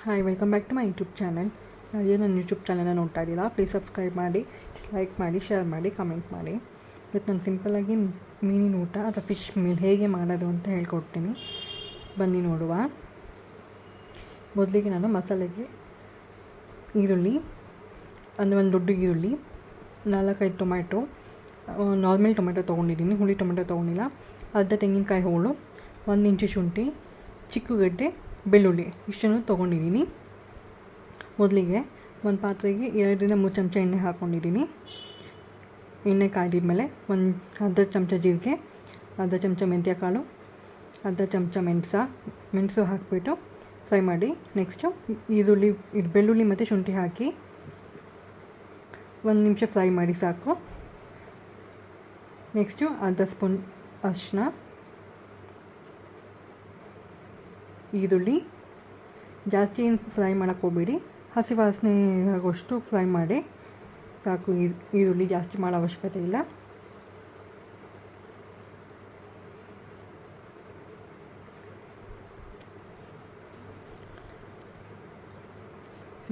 Hi, welcome back to my YouTube channel. ಅದೇ ನನ್ನ YouTube ಚಾನಲ್ನ ನೋಡ್ತಾ ಇದ್ದೀರಾ, ಪ್ಲೀಸ್ ಸಬ್ಸ್ಕ್ರೈಬ್ ಮಾಡಿ, ಲೈಕ್ ಮಾಡಿ, ಶೇರ್ ಮಾಡಿ, ಕಮೆಂಟ್ ಮಾಡಿ. ಇವತ್ತು ನಾನು ಸಿಂಪಲ್ಲಾಗಿ ಮೀನಿನ ಊಟ ಅಥವಾ ಫಿಶ್ ಮೀಲ್ ಹೇಗೆ ಮಾಡೋದು ಅಂತ ಹೇಳ್ಕೊಡ್ತೀನಿ. ಬನ್ನಿ ನೋಡುವ. ಮೊದಲಿಗೆ ನಾನು ಮಸಾಲೆಗೆ ಈರುಳ್ಳಿ ಅಂದರೆ ಒಂದು ದೊಡ್ಡ ಈರುಳ್ಳಿ, 4-5 ಟೊಮ್ಯಾಟೊ, ನಾರ್ಮಲ್ ಟೊಮೆಟೊ ತೊಗೊಂಡಿದ್ದೀನಿ, ಹುಳಿ ಟೊಮೆಟೊ ತೊಗೊಂಡಿಲ್ಲ, ಅರ್ಧ ತೆಂಗಿನಕಾಯಿ ಹೋಳು, 1 ಇಂಚು ಶುಂಠಿ, ಚಿಕ್ಕುಗಡ್ಡೆ, ಬೆಳ್ಳುಳ್ಳಿ ಇಷ್ಟನ್ನು ತೊಗೊಂಡಿದ್ದೀನಿ. ಮೊದಲಿಗೆ ಒಂದು ಪಾತ್ರೆಗೆ 2-3 ಚಮಚ ಎಣ್ಣೆ ಹಾಕ್ಕೊಂಡಿದ್ದೀನಿ. ಎಣ್ಣೆ ಕಾಯ್ದಿದ್ಮೇಲೆ ಒಂದು ಅರ್ಧ ಚಮಚ ಜೀರಿಗೆ, ಅರ್ಧ ಚಮಚ ಮೆಂತ್ಯ ಕಾಳು, ಅರ್ಧ ಚಮಚ ಮೆಣಸು ಹಾಕಿಬಿಟ್ಟು ಫ್ರೈ ಮಾಡಿ. ನೆಕ್ಸ್ಟು ಬೆಳ್ಳುಳ್ಳಿ ಮತ್ತು ಶುಂಠಿ ಹಾಕಿ 1 ನಿಮಿಷ ಫ್ರೈ ಮಾಡಿ ಸಾಕು. ನೆಕ್ಸ್ಟು ಅರ್ಧ ಸ್ಪೂನ್ ಅರಿಶಿನ, ಈರುಳ್ಳಿ ಜಾಸ್ತಿ ಏನು ಫ್ರೈ ಮಾಡೋಕ್ಕೆ ಹೋಗಬೇಡಿ, ಹಸಿ ವಾಸನೆ ಆಗೋಷ್ಟು ಫ್ರೈ ಮಾಡಿ ಸಾಕು. ಈರುಳ್ಳಿ ಜಾಸ್ತಿ ಮಾಡೋ ಅವಶ್ಯಕತೆ ಇಲ್ಲ.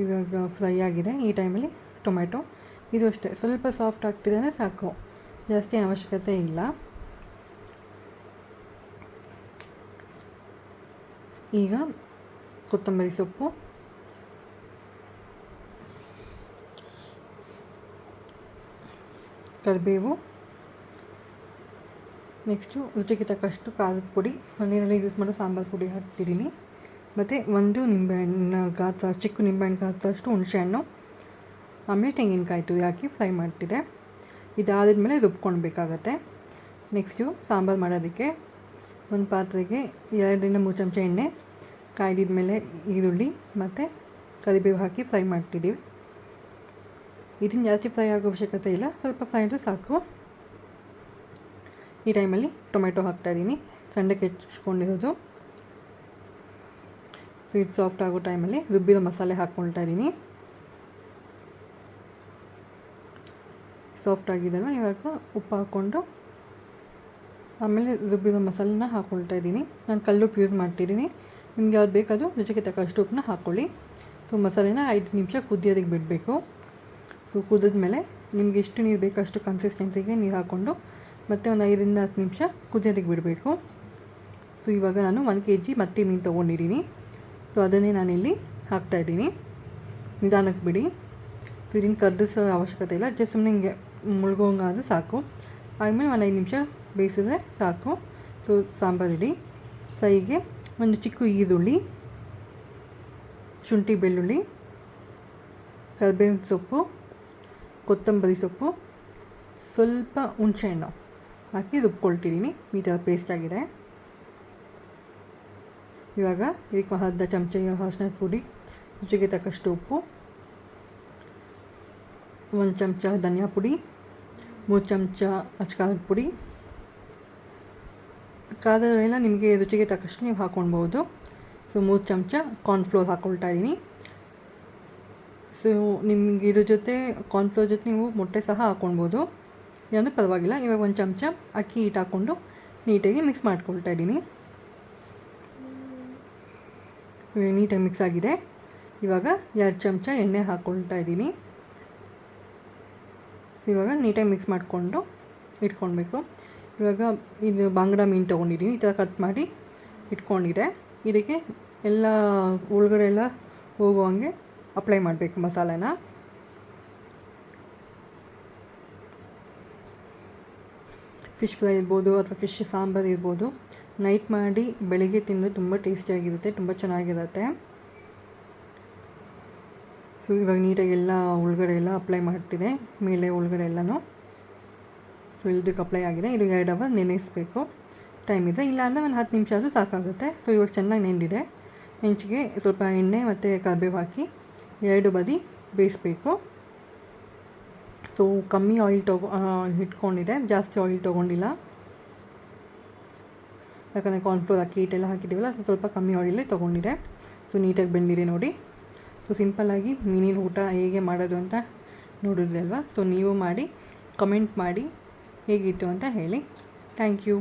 ಇವಾಗ ಫ್ರೈ ಆಗಿದೆ. ಈ ಟೈಮಲ್ಲಿ ಟೊಮೆಟೊ ಇದು ಅಷ್ಟೇ ಸ್ವಲ್ಪ ಸಾಫ್ಟ್ ಆಗ್ತಿದೆ ಸಾಕು, ಜಾಸ್ತಿ ಏನು ಅವಶ್ಯಕತೆ ಇಲ್ಲ. ಈಗ ಕೊತ್ತಂಬರಿ ಸೊಪ್ಪು, ಕರಿಬೇವು, ನೆಕ್ಸ್ಟು ರುಚಿಗೆ ತಕ್ಕಷ್ಟು ಖಾರದ ಪುಡಿ, ಮನೆಯಲ್ಲಿ ಯೂಸ್ ಮಾಡೋ ಸಾಂಬಾರು ಪುಡಿ ಹಾಕ್ತಿದ್ದೀನಿ, ಮತ್ತು 1 ನಿಂಬೆಹಣ್ಣು ಗಾತ್ರ, ಚಿಕ್ಕ ನಿಂಬೆಹಣ್ಣು ಗಾತ್ರಷ್ಟು ಹುಣಸೆಹಣ್ಣು, ಆಮೇಲೆ ತೆಂಗಿನಕಾಯಿ ತುರಿ ಹಾಕಿ ಫ್ರೈ ಮಾಡ್ತಿದ್ದೆ. ಇದಾದಮೇಲೆ ರುಬ್ಕೊಳ್ಬೇಕಾಗತ್ತೆ. ನೆಕ್ಸ್ಟು ಸಾಂಬಾರು ಮಾಡೋದಕ್ಕೆ ಒಂದು ಪಾತ್ರೆಗೆ 2-3 ಚಮಚ ಎಣ್ಣೆ ಕಾಯ್ದಿದ ಮೇಲೆ ಈರುಳ್ಳಿ ಮತ್ತು ಕರಿಬೇವು ಹಾಕಿ ಫ್ರೈ ಮಾಡ್ತಿದ್ದೀವಿ. ಇದನ್ನು ಜಾಸ್ತಿ ಫ್ರೈ ಆಗೋ ಅವಶ್ಯಕತೆ ಇಲ್ಲ, ಸ್ವಲ್ಪ ಫ್ರೈ ಆದರೆ ಸಾಕು. ಈ ಟೈಮಲ್ಲಿ ಟೊಮೆಟೊ ಹಾಕ್ತಾಯಿದ್ದೀನಿ, ಸಣ್ಣಕ್ಕೆ ಹೆಚ್ಚಿಕೊಂಡಿರೋದು. ಸೊ ಇದು ಸಾಫ್ಟ್ ಆಗೋ ಟೈಮಲ್ಲಿ ರುಬ್ಬಿರೋ ಮಸಾಲೆ ಹಾಕ್ಕೊಳ್ತಾ ಇದ್ದೀನಿ. ಸಾಫ್ಟ್ ಆಗಿದೆಯಲ್ಲ, ಇವಾಗ ಉಪ್ಪು ಹಾಕ್ಕೊಂಡು ಆಮೇಲೆ ರುಬ್ಬಿರೋ ಮಸಾಲೆನ ಹಾಕ್ಕೊಳ್ತಾ ಇದ್ದೀನಿ. ನಾನು ಕಲ್ಲುಪ್ಪು ಯೂಸ್ ಮಾಡ್ತಿದ್ದೀನಿ, ನಿಮ್ಗೆ ಯಾವ್ದು ಬೇಕಾದರೂ ರುಚಿಗೆ ತಕ್ಕಷ್ಟು ಉಪ್ಪನ್ನ ಹಾಕ್ಕೊಳ್ಳಿ. ಸೊ ಮಸಾಲೆನ 5 ನಿಮಿಷ ಕುದಿಯೋದಕ್ಕೆ ಬಿಡಬೇಕು. ಸೊ ಕುದಿದ್ಮೇಲೆ ನಿಮ್ಗೆ ಎಷ್ಟು ನೀರು ಬೇಕಷ್ಟು ಕನ್ಸಿಸ್ಟೆನ್ಸಿಗೆ ನೀರು ಹಾಕ್ಕೊಂಡು ಮತ್ತೆ ಒಂದು 5-10 ನಿಮಿಷ ಕುದಿಯೋದಕ್ಕೆ ಬಿಡಬೇಕು. ಸೊ ಇವಾಗ ನಾನು 1 kg ಮತ್ತಿ ಮೀನು ತೊಗೊಂಡಿದ್ದೀನಿ. ಸೊ ಅದನ್ನೇ ನಾನಿಲ್ಲಿ ಹಾಕ್ತಾಯಿದ್ದೀನಿ. ನಿಧಾನಕ್ಕೆ ಬಿಡಿ. ಸೊ ಇದನ್ನು ಕದಲಿಸೋ ಅವಶ್ಯಕತೆ ಇಲ್ಲ, ಜಸ್ಟ್ ಸುಮ್ಮನೆ ಹಿಂಗೆ ಮುಳುಗೋಂಗಾದ್ರೆ ಸಾಕು. ಆದಮೇಲೆ ಒಂದು 5 ನಿಮಿಷ ಬೇಯಿಸಿದ್ರೆ ಸಾಕು. ಸೊ ಸಾಂಬಾರಿಡಿ ಫ್ರೈಗೆ ಒಂದು ಚಿಕ್ಕ ಈರುಳ್ಳಿ, ಶುಂಠಿ ಬೆಳ್ಳುಳ್ಳಿ, ಕರಿಬೇವಿನ ಸೊಪ್ಪು, ಕೊತ್ತಂಬರಿ ಸೊಪ್ಪು, ಸ್ವಲ್ಪ ಹುಣಸೆಹಣ್ಣು ಹಾಕಿ ರುಬ್ಕೊಳ್ತಿದ್ದೀನಿ. ಈ ಥರ ಪೇಸ್ಟ್ ಆಗಿದೆ. ಇವಾಗ ಇದಕ್ಕೆ ಅರ್ಧ ಚಮಚ ಅರಿಶಿನದ ಪುಡಿ, ರುಚಿಗೆ ತಕ್ಕಷ್ಟು ಉಪ್ಪು, 1 ಚಮಚ ಧನಿಯಾ ಪುಡಿ, 3 ಚಮಚ ಅಚ್ಕಾರದ ಪುಡಿ, ಖಾರ ಎಲ್ಲ ನಿಮಗೆ ರುಚಿಗೆ ತಕ್ಕಷ್ಟು ನೀವು ಹಾಕ್ಕೊಳ್ಬೋದು. ಸೊ 3 ಚಮಚ ಕಾರ್ನ್ಫ್ಲೋರ್ ಹಾಕ್ಕೊಳ್ತಾ ಇದ್ದೀನಿ. ಸೊ ನಿಮ್ಗೆ ಇದ್ರ ಜೊತೆ ಕಾರ್ನ್ಫ್ಲೋರ್ ಜೊತೆ ನೀವು ಮೊಟ್ಟೆ ಸಹ ಹಾಕ್ಕೊಳ್ಬೋದು, ಇಲ್ಲಾಂದರೆ ಪರವಾಗಿಲ್ಲ. ಇವಾಗ 1 ಚಮಚ ಅಕ್ಕಿ ಹಿಟ್ಟು ಹಾಕ್ಕೊಂಡು ನೀಟಾಗಿ ಮಿಕ್ಸ್ ಮಾಡ್ಕೊಳ್ತಾ ಇದ್ದೀನಿ. ನೀಟಾಗಿ ಮಿಕ್ಸ್ ಆಗಿದೆ. ಇವಾಗ 2 ಚಮಚ ಎಣ್ಣೆ ಹಾಕ್ಕೊಳ್ತಾ ಇದ್ದೀನಿ. ಇವಾಗ ನೀಟಾಗಿ ಮಿಕ್ಸ್ ಮಾಡಿಕೊಂಡು ಇಟ್ಕೊಳ್ಬೇಕು. ಇವಾಗ ಇದು ಬಾಂಗ್ಡಾ ಮೀನು ತೊಗೊಂಡಿದ್ದೀನಿ, ಈ ಥರ ಕಟ್ ಮಾಡಿ ಇಟ್ಕೊಂಡಿದೆ. ಇದಕ್ಕೆ ಎಲ್ಲ ಒಳಗಡೆ ಎಲ್ಲ ಹೋಗುವಂಗೆ ಅಪ್ಲೈ ಮಾಡಬೇಕು ಮಸಾಲೆನ. ಫಿಶ್ ಫ್ರೈ ಇರ್ಬೋದು ಅಥವಾ ಫಿಶ್ ಸಾಂಬಾರು ಇರ್ಬೋದು, ನೈಟ್ ಮಾಡಿ ಬೆಳಿಗ್ಗೆ ತಿಂದರೆ ತುಂಬ ಟೇಸ್ಟಿಯಾಗಿರುತ್ತೆ, ತುಂಬ ಚೆನ್ನಾಗಿರುತ್ತೆ. ಸೊ ಇವಾಗ ನೀಟಾಗಿ ಎಲ್ಲ ಒಳಗಡೆ ಎಲ್ಲ ಅಪ್ಲೈ ಮಾಡ್ತಿದೆ, ಮೇಲೆ ಒಳಗಡೆ ಎಲ್ಲನೂ. ಸೊ ಇದಕ್ಕೆ ಅಪ್ಲೈ ಆಗಿದೆ. ಇದು 2 ಅವರ್ ನೆನೆಸಬೇಕು. ಟೈಮ್ ಇದೆ, ಇಲ್ಲಾಂದರೆ ಒಂದು 10 ನಿಮಿಷ ಆದರೂ ಸಾಕಾಗುತ್ತೆ. ಸೊ ಇವಾಗ ಚೆನ್ನಾಗಿ ನೆಂದಿದೆ. ಹೆಂಚಿಗೆ ಸ್ವಲ್ಪ ಎಣ್ಣೆ ಮತ್ತು ಕರಿಬೇವು ಹಾಕಿ 2 ಬದಿ ಬೇಯಿಸಬೇಕು. ಸೊ ಕಮ್ಮಿ ಆಯಿಲ್ ಇಟ್ಕೊಂಡಿದೆ, ಜಾಸ್ತಿ ಆಯಿಲ್ ತೊಗೊಂಡಿಲ್ಲ, ಯಾಕಂದರೆ ಕಾರ್ನ್ಫ್ಲೋರ್ ಅಕ್ಕಿ ಹಿಟ್ಟೆಲ್ಲ ಹಾಕಿದ್ದೀವಲ್ಲ. ಸೊ ಸ್ವಲ್ಪ ಕಮ್ಮಿ ಆಯಿಲೇ ತೊಗೊಂಡಿದೆ. ಸೊ ನೀಟಾಗಿ ಬೆಂದಿದೆ ನೋಡಿ. ಸೊ ಸಿಂಪಲ್ಲಾಗಿ ಮೀನಿನ ಊಟ ಹೇಗೆ ಮಾಡೋದು ಅಂತ ನೋಡಿದ್ರಿ ಅಲ್ವಾ. ಸೊ ನೀವು ಮಾಡಿ ಕಮೆಂಟ್ ಮಾಡಿ ಹೇಗಿತ್ತು ಅಂತ ಹೇಳಿ. Thank you.